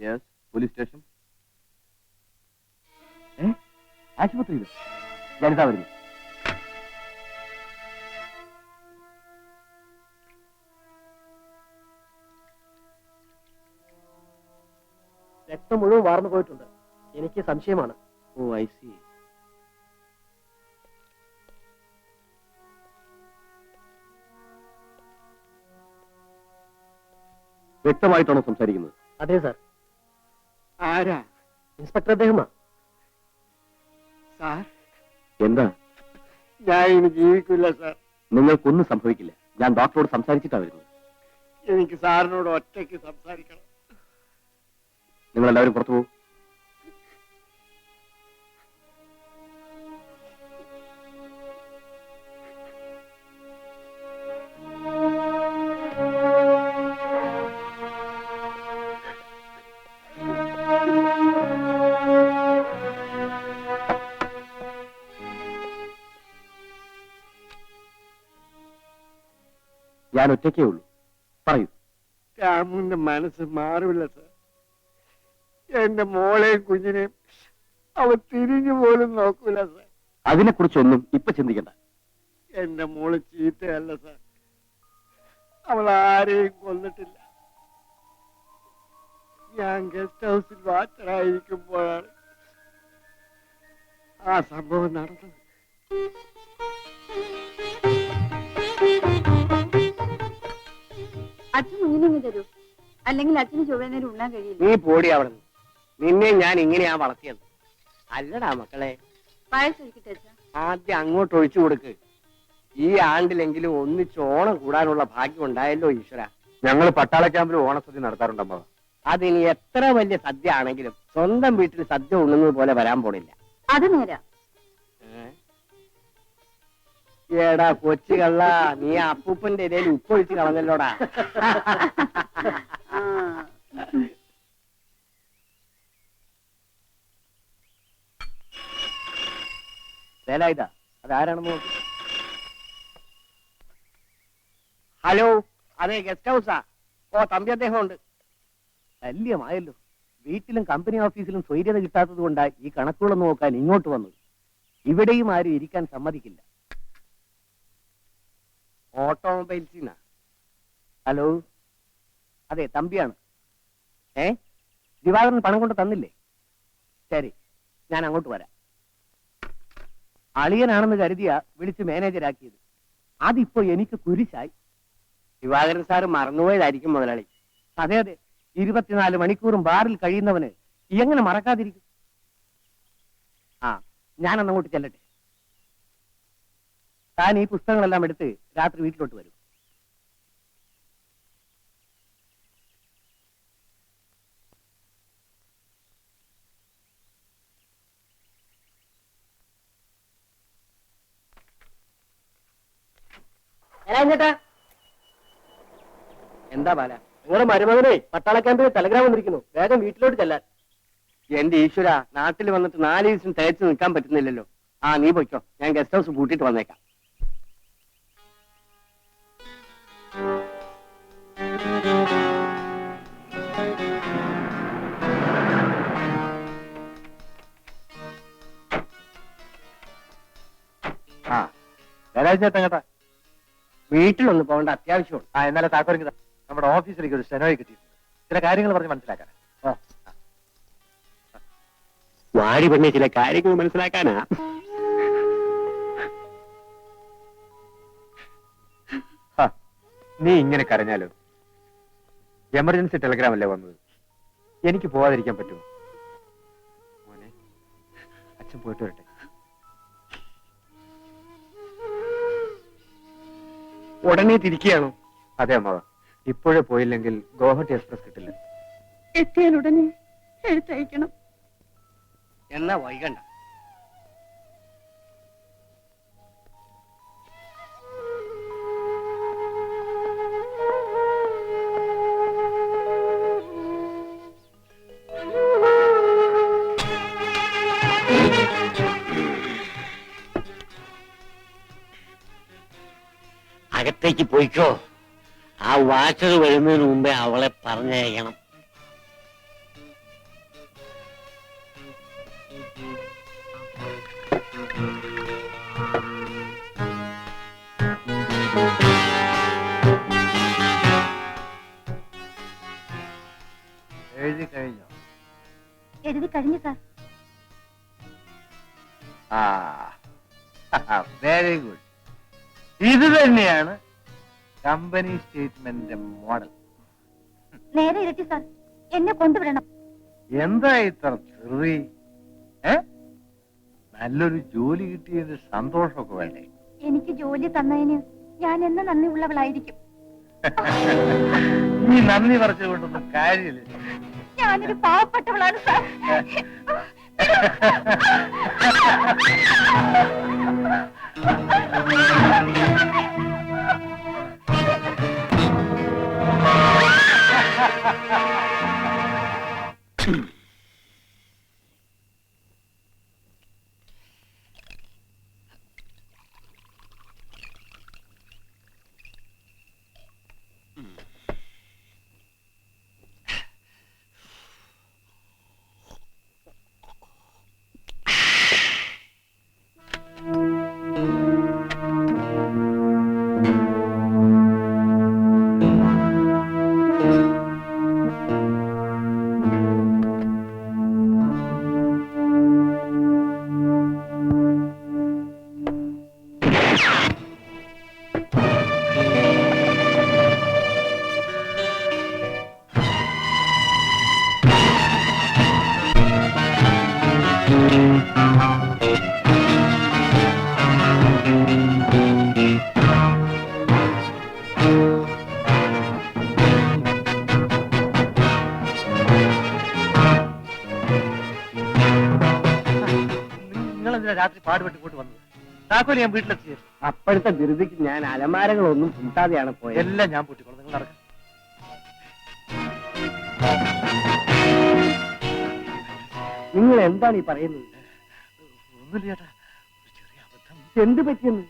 Yes, police station. ആശുപത്രിയിൽ ഞാനിതാ വരുന്നു. രക്തം മുഴുവൻ വാർന്നു പോയിട്ടുണ്ട്. എനിക്ക് സംശയമാണ്. ഓ, ഐ സി. വ്യക്തമായിട്ടാണോ സംസാരിക്കുന്നത്? അതെ സാർ. ആരാ? ഇൻസ്പെക്ടർ അദ്ദേഹമാ. സാർ, എന്താ? ഞാൻ ഇനി ജീവിക്കില്ല സാർ. നിങ്ങൾക്കൊന്നും സംഭവിക്കില്ല. ഞാൻ ഡോക്ടറോട് സംസാരിച്ചിട്ടാ വരുന്നത്. എനിക്ക് സാറിനോട് ഒറ്റയ്ക്ക് സംസാരിക്കണം. നിങ്ങളെല്ലാവരും പുറത്തു പോകും. ഞാൻ ഒറ്റയ്ക്കേ ഉള്ളൂ. പറയൂ. രാമുവിന്റെ മനസ്സ് മാറില്ല സാർ. എന്റെ മോളെയും കുഞ്ഞിനെയും അവ തിരിഞ്ഞു പോലും നോക്കൂല സാർ. അതിനെക്കുറിച്ചൊന്നും ഇപ്പൊ ചിന്തിക്കണ്ട. എന്റെ മോള് ചീത്തയല്ല സാർ. അവൾ ആരെയും കൊന്നിട്ടില്ല. ഞാൻ ഗസ്റ്റ് ഹൗസിൽ വാച്ചറായിരിക്കുമ്പോഴാണ് ആ സംഭവം നടന്നത്. അച്ഛൻ കുഞ്ഞിനെ തരൂ, അല്ലെങ്കിൽ അച്ഛന് ചൊവ്വേനേരം ഉണ്ണാൻ കഴിയില്ല. നീ പോടി അവിടെ നിന്ന്. നിന്നെ ഞാൻ ഇങ്ങനെയാ വളർത്തിയത്. അല്ലടാ മക്കളെ, പായസൊഴിക്കട്ടെ അച്ഛാ? ആദ്യം അങ്ങോട്ട് ഒഴിച്ചു കൊടുക്ക്. ഈ ആണ്ടിലെങ്കിലും ഒന്നിച്ചോണം കൂടാനുള്ള ഭാഗ്യം ഉണ്ടായല്ലോ ഈശ്വര. ഞങ്ങൾ പട്ടാള ക്യാമ്പിൽ ഓണസദ്യ നടത്താറുണ്ടമ്മ. അതിനി എത്ര വലിയ സദ്യ ആണെങ്കിലും സ്വന്തം വീട്ടിൽ സദ്യ ഉണ്ണുന്നത് പോലെ വരാൻ പോണില്ല. അത് നേരാ. ഏടാ കൊച്ചു കള്ള, നീ അപ്പൂപ്പന്റെ ഇടയിൽ ഉപ്പൊഴിച്ച് കളഞ്ഞല്ലോടാ. വേലായുധ, അതാരാണെന്ന് നോക്കി. ഹലോ, അതെ ഗസ്റ്റ് ഹൗസാ. ഓ, തമ്പി അദ്ദേഹം ഉണ്ട്. ശല്യമായല്ലോ. വീട്ടിലും കമ്പനി ഓഫീസിലും സ്വൈര്യത കിട്ടാത്തത് കൊണ്ടാണ് ഈ കണക്കുകളൊന്നും നോക്കാൻ ഇങ്ങോട്ട് വന്നത്. ഇവിടെയും ആരും ഇരിക്കാൻ സമ്മതിക്കില്ല. ഓട്ടോമൊബൈൽസിനാ. ഹലോ, അതെ തമ്പിയാണ്. ദിവാകരൻ പണം കൊണ്ട് തന്നില്ലേ? ശരി, ഞാൻ അങ്ങോട്ട് വരാം. അളിയനാണെന്ന് കരുതിയാ വിളിച്ച് മാനേജരാക്കിയത്. അതിപ്പോ എനിക്ക് കുരിശായി. ദിവാകരൻ സാറ് മറന്നുപോയതായിരിക്കും മുതലാളി. അതെ അതെ, 24 മണിക്കൂറും ബാറിൽ കഴിയുന്നവന് എങ്ങനെ മറക്കാതിരിക്കും? ആ, ഞാനന്നങ്ങോട്ട് ചെല്ലട്ടെ. താൻ ഈ പുസ്തകങ്ങളെല്ലാം എടുത്ത് രാത്രി വീട്ടിലോട്ട് വരും. എന്താ ബാല? നിങ്ങളുടെ മരുമകനെ പട്ടാള ക്യാമ്പിൽ ടെലഗ്രാം വന്നിരിക്കുന്നു. വേഗം വീട്ടിലോട്ട് ചെല്ലാൻ. എന്റെ ഈശ്വര, നാട്ടിൽ വന്നിട്ട് 4 ദിവസം തയ്ച്ചു നിൽക്കാൻ പറ്റുന്നില്ലല്ലോ. ആ, നീ പൊയ്ക്കോ, ഞാൻ ഗസ്റ്റ് ഹൗസ് പൂട്ടിയിട്ട് വന്നേക്കാം. ആ, വേലായുധ ചേട്ടൻ കേട്ടാ? വീട്ടിലൊന്ന് പോകേണ്ട അത്യാവശ്യമുണ്ട്. ആ, എന്നാലെ താക്കോലിക്ക് നമ്മുടെ ഓഫീസിലേക്ക് ഒരു സ്റ്റെനോയെ കിട്ടിയിട്ടുണ്ട്. ചില കാര്യങ്ങൾ പറഞ്ഞ് മനസ്സിലാക്കാൻ. വാടി പെണ്ണെ, ചില കാര്യങ്ങൾ മനസ്സിലാക്കാനാ. നീ ഇങ്ങനെ കരഞ്ഞാലോ? എമർജൻസി ടെലഗ്രാം അല്ലേ വന്നത്? എനിക്ക് പോവാതിരിക്കാൻ പറ്റുമോ? മോനെ, അച്ഛൻ പോയിട്ട് വരട്ടെ. ഉടനെ തിരിക്കുകയാണോ? അതെ അമ്മാവ, ഇപ്പോഴേ പോയില്ലെങ്കിൽ ഗോഹട്ടി എക്സ്പ്രസ് കിട്ടില്ല. എത്തിയാൽ ഉടനെ എഴുത്തയക്കണം. എന്നാ വൈകണ്ട. അകത്തേക്ക് പോയിക്കോ. ആ വാച്ചർ വരുന്നതിന് മുമ്പേ അവളെ പറഞ്ഞയക്കണം. എഴുതി കഴിഞ്ഞു സാർ. Very good. ഇത് തന്നെയാണ് കമ്പനി സ്റ്റേറ്റ്മെന്റിന്റെ മോഡൽ. നേരെ ഇരട്ടി സാർ, എന്നെ കൊണ്ടുവിടണം. എന്താ ഇത്ര ധൃതി? നല്ലൊരു ജോലി കിട്ടിയതിന്റെ സന്തോഷമൊക്കെ വേണ്ടേ? എനിക്ക് ജോലി തന്നതിന് ഞാൻ എന്ന് നന്ദി ഉള്ളവളായിരിക്കും. ഈ നന്ദി പറിച്ചുകൊണ്ടൊന്നും കാര്യമില്ല. ഞാനൊരു പാവപ്പെട്ടവളാണ് സാർ. നിങ്ങളെന്തിനാ രാത്രി പാടുപെട്ട് കൊണ്ട് വന്നത്? താക്കോല് ഞാൻ വീട്ടിലെത്തി. അപ്പോഴത്തെ ധൃതിക്ക് ഞാൻ അലമാരകളൊന്നും കൂട്ടാതെയാണ് പോയത്. എല്ലാം ഞാൻ പൂട്ടിക്കോളാം. നിങ്ങൾ നടക്കാം. നിങ്ങൾ എന്താണ് ഈ പറയുന്നത്? ഒന്നുമില്ല ചേട്ടാ, ഒരു ചെറിയ അബദ്ധം. എന്ത് പറ്റിയെന്ന്?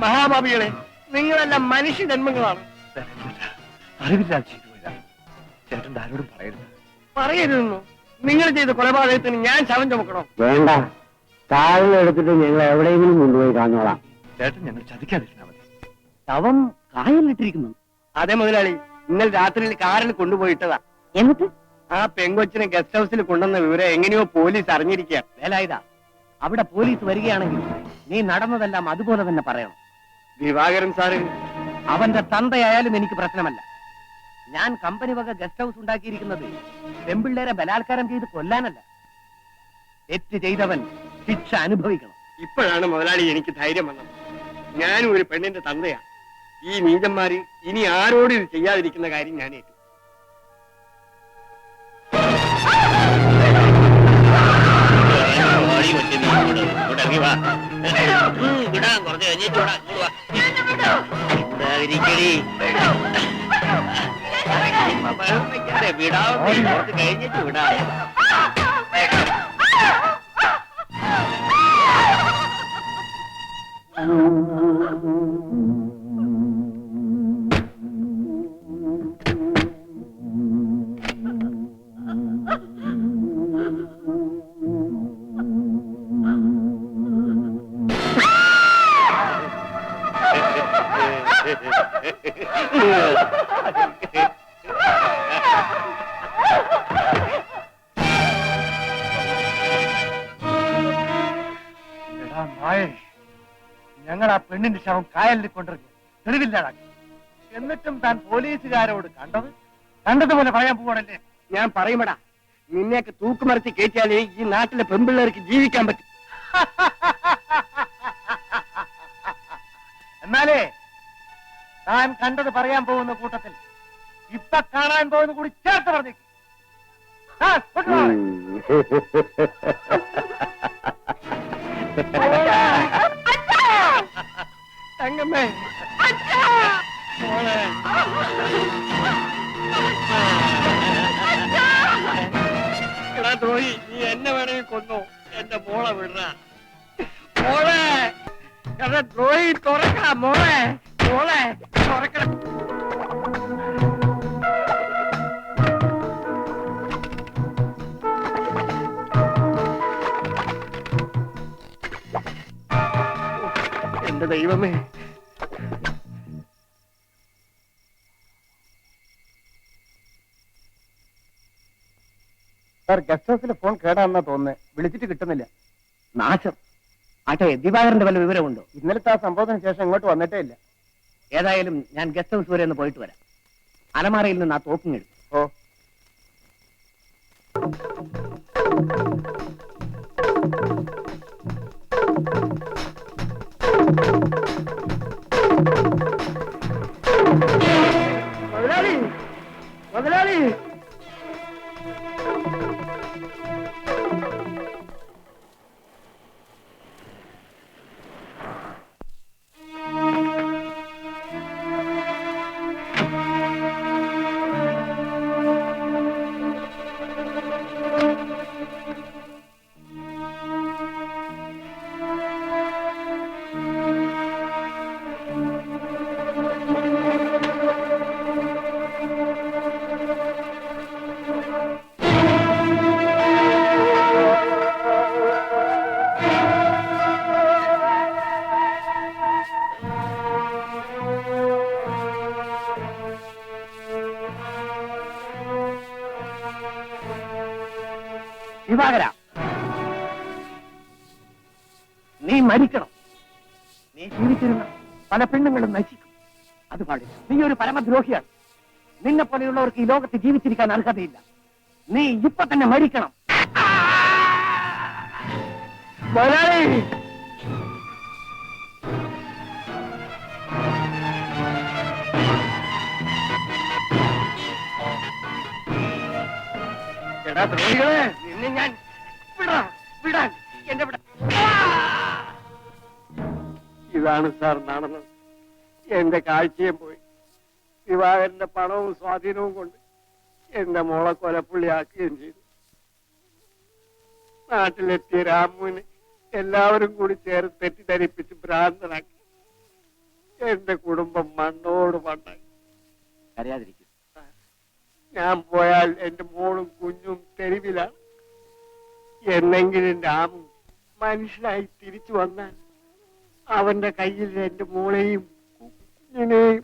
മഹാഭാവികളെ, നിങ്ങളെല്ലാം മനുഷ്യ ജന്മങ്ങളാണ്. അറിവില്ല ചെയ്തു പോയതാണ്. ചേട്ടൻ ആരോടും പറയരുത്. പറയരുതെന്നു? നിങ്ങൾ ചെയ്ത കൊലപാതകത്തിന് ഞാൻ ശവം ചുമക്കണോ? വേണ്ട, കാറിൽ എടുത്തിട്ട് ഞങ്ങൾ എവിടെയെങ്കിലും കൊണ്ടുപോയി കാണോളാം. ചേട്ടൻ ഞങ്ങൾ ചതിക്കാതിരുന്നാ മതി. ശവം കായലിട്ടിരിക്കുന്നു. അതെ മുതലാളി, ഇന്നലെ രാത്രിയിൽ കാറിൽ കൊണ്ടുപോയിട്ടതാ. എന്നിട്ട് ആ പെങ്കൊച്ചിനെ ഗസ്റ്റ് ഹൗസിൽ കൊണ്ടുവന്ന വിവരം എങ്ങനെയോ പോലീസ് അറിഞ്ഞിരിക്കുക. വേലായുധ, അവിടെ പോലീസ് വരികയാണെങ്കിൽ നീ നടന്നതെല്ലാം അതുപോലെ തന്നെ പറയണം. ദിവാകരൻ സാറ് അവന്റെ തന്തയായാലും എനിക്ക് പ്രശ്നമല്ല. ഞാൻ കമ്പനി വക ഗസ്റ്റ് ഹൗസ് ഉണ്ടാക്കിയിരിക്കുന്നത് പെമ്പിള്ളേരെ ബലാത്കാരം ചെയ്ത് കൊല്ലാനല്ല. തെറ്റ് ചെയ്തവൻ ശിക്ഷ അനുഭവിക്കണം. ഇപ്പോഴാണ് മുതലാളി എനിക്ക് ധൈര്യം വന്നത്. ഞാനും ഒരു പെണ്ണിന്റെ തന്തയാ. ഈ നീചന്മാര് ഇനി ആരോടും ഇത് ചെയ്യാതിരിക്കുന്ന കാര്യം ഞാൻ ഏറ്റു. കഴിഞ്ഞിട്ട് വിടാ. ഞങ്ങൾ ആ പെണ്ണിന്റെ ശവം കായലിൽ കൊണ്ടിറങ്ങി തെളിവില്ലാതാക്കി. എന്നിട്ടും താൻ പോലീസുകാരോട് കണ്ടതുപോലെ പറയാൻ പോവാണല്ലേ? ഞാൻ പറയുമടാ, നിന്നെയൊക്കെ തൂക്കുമരത്തി കയറ്റിയാലേ ഈ നാട്ടിലെ പെമ്പിള്ളേർക്ക് ജീവിക്കാൻ പറ്റും. എന്നാലേ താൻ കണ്ടത് പറയാൻ പോകുന്ന കൂട്ടത്തിൽ ഇപ്പൊ കാണാൻ പോകുന്ന കൂടി ചേർത്ത് പറഞ്ഞേക്കും. തങ്കമ്മേ, എടാ ദ്രോഹി, നീ എന്നെ വേണമെങ്കിൽ കൊന്നു, എന്റെ മോളെ വിട. മോളെ എടാ ദ്രോഹി, തുറക്ക മോളെ, മോളെ തുറക്കണം. എന്റെ ദൈവമേ, സാർ ഗസ്റ്റ് ഹൗസിലെ ഫോൺ കേടാണെന്നാ തോന്നുന്നത്, വിളിച്ചിട്ട് കിട്ടുന്നില്ല. നാശം. ആട്ടെ, ദിവാകരന്റെ വല്ല വിവരമുണ്ടോ? ഇന്നലത്തെ ആ സംഭവത്തിന് ശേഷം ഇങ്ങോട്ട് വന്നിട്ടേ ഇല്ല. ഏതായാലും ഞാൻ ഗസ്റ്റ് ഹൗസ് വരെ ഒന്ന് പോയിട്ട് വരാം. അലമാരയിൽ നിന്ന് ആ തോക്കും എടുക്കും. ഓ, മുതലാളി, മുതലാളി. ദിവാകര, നീ മരിക്കണം. നീ ജീവിച്ചിരുന്ന പല പെണ്ണുങ്ങളും നശിക്കും. അത് പാടില്ല. നീ ഒരു പരമദ്രോഹിയാണ്. നിന്നെ പോലെയുള്ളവർക്ക് ഈ ലോകത്ത് ജീവിച്ചിരിക്കാൻ അർഹതയില്ല. നീ ഇപ്പൊ തന്നെ മരിക്കണം. മുതലാളി, എടാ ദ്രോഹികളെ, നിന്നെ ഞാൻ വിടാൻ എന്റെ വിടാൻ. ഇതാണ് സാർ നടന്നത്. എന്റെ കാഴ്ചയും പോയി. ദിവാകരന്റെ പണവും സ്വാധീനവും കൊണ്ട് എന്റെ മോളെ കൊലപ്പുള്ളിയാക്കുകയും ചെയ്തു. നാട്ടിലെത്തിയ രാമുവിനെ എല്ലാവരും കൂടി ചേർന്ന് തെറ്റിദ്ധരിപ്പിച്ച് ഭ്രാന്തനാക്കി. എന്റെ കുടുംബം മണ്ണോട് മണ്ണായി. കരയാതിരിക്കും. ഞാൻ പോയാൽ എന്റെ മോളും കുഞ്ഞും തെരുവിലാണ്. എന്നെങ്കിലും രാമു മനുഷ്യനായി തിരിച്ചു വന്നാൽ അവന്റെ കയ്യിൽ എന്റെ മോളെയും കുഞ്ഞിനെയും